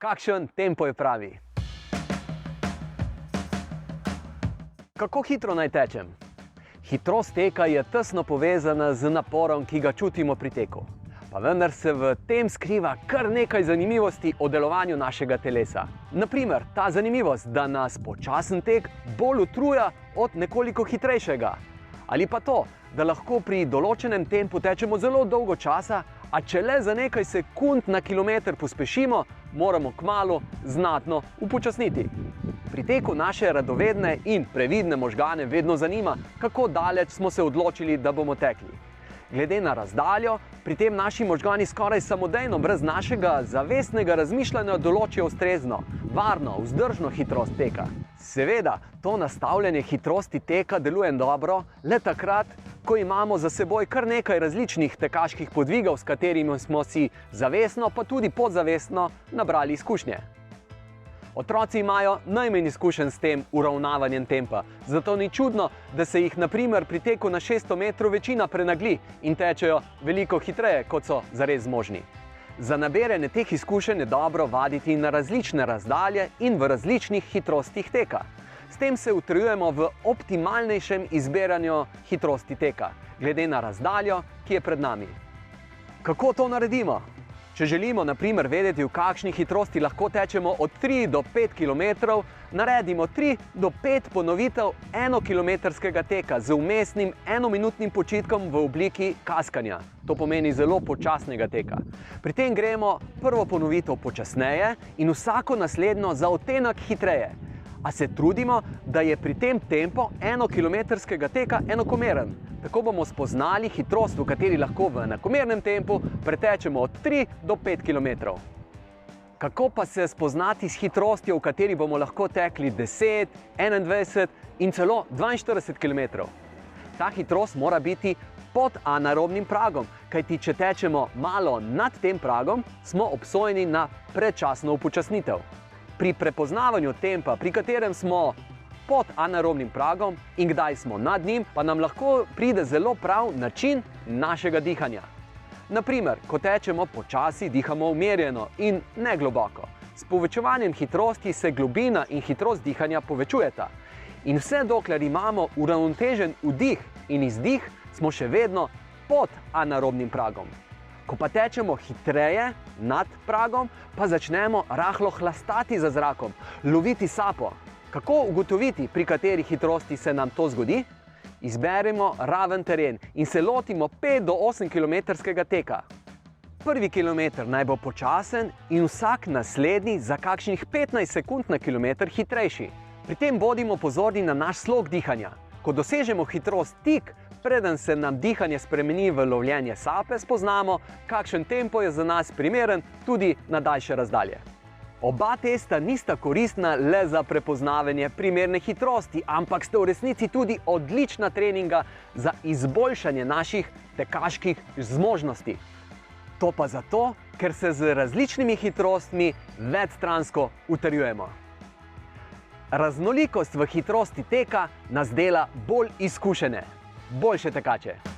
Kakšen tempo je pravi? Kako hitro naj tečem? Hitrost teka je tesno povezana z naporom, ki ga čutimo pri teku. Pa vendar se v tem skriva kar nekaj zanimivosti o delovanju našega telesa. Naprimer, ta zanimivost, da nas počasen tek bolj utruja od nekoliko hitrejšega. Ali pa to, da lahko pri določenem tempu tečemo zelo dolgo časa, a če le za nekaj sekund na kilometer pospešimo, moramo kmalu znatno upočasniti. Pri teku naše radovedne in previdne možgane vedno zanima, kako daleč smo se odločili, da bomo tekli. Glede na razdaljo, pri tem naši možgani skoraj samodejno, brez našega zavestnega razmišljanja določijo ustrezno, varno, vzdržno hitrost teka. Seveda, to nastavljanje hitrosti teka deluje dobro le takrat, ko imamo za seboj kar nekaj različnih tekaških podvigov, s katerimi smo si zavestno, pa tudi podzavestno nabrali izkušnje. Otroci imajo najmanj izkušenj s tem uravnavanjem tempa, zato ni čudno, da se jih na primer pri teku na 600 metrov večina prenagli in tečejo veliko hitreje, kot so zares zmožni. Za nabiranje teh izkušenj je dobro vaditi na različne razdalje in v različnih hitrostih teka. S tem se utrjujemo v optimalnejšem izbiranju hitrosti teka, glede na razdaljo, ki je pred nami. Kako to naredimo? Če želimo na primer vedeti, v kakšni hitrosti lahko tečemo od 3 do 5 km, naredimo 3 do 5 ponovitev enokilometrskega teka z vmesnim enominutnim počitkom v obliki kaskanja. To pomeni zelo počasnega teka. Pri tem gremo prvo ponovitev počasneje in vsako naslednjo za odtenek hitreje. A se trudimo, da je pri tem tempo enokilometrskega teka enakomeren. Tako bomo spoznali hitrost, v kateri lahko v enakomernem tempu pretečemo od 3 do 5 km. Kako pa se spoznati s hitrostjo, v kateri bomo lahko tekli 10, 21 in celo 42 km? Ta hitrost mora biti pod anaerobnim pragom, kajti če tečemo malo nad tem pragom, smo obsojeni na predčasno upočasnitev. Pri prepoznavanju tempa, pri katerem smo pod anaerobnim pragom in kdaj smo nad njim, pa nam lahko pride zelo prav način našega dihanja. Naprimer, ko tečemo počasi, dihamo umirjeno in ne globoko. S povečevanjem hitrosti se globina in hitrost dihanja povečujeta. In vse dokler imamo uravnotežen vdih in izdih, smo še vedno pod anaerobnim pragom. Ko pa tečemo hitreje nad pragom, pa začnemo rahlo hlastati za zrakom, loviti sapo. Kako ugotoviti, pri kateri hitrosti se nam to zgodi? Izberemo raven teren in se lotimo 5 do 8 km teka. Prvi kilometer naj bo počasen in vsak naslednji za kakšnih 15 sekund na kilometer hitrejši. Pri tem bodimo pozorni na naš slog dihanja. Ko dosežemo hitrost tik, preden se nam dihanje spremeni v lovljenje sape, spoznamo, kakšen tempo je za nas primeren tudi na daljše razdalje. Oba testa nista koristna le za prepoznavanje primerne hitrosti, ampak sta v resnici tudi odlična treninga za izboljšanje naših tekaških zmožnosti. To pa zato, ker se z različnimi hitrostmi večstransko utrjujemo. Raznolikost v hitrosti teka nas dela bolj izkušene, boljše tekače.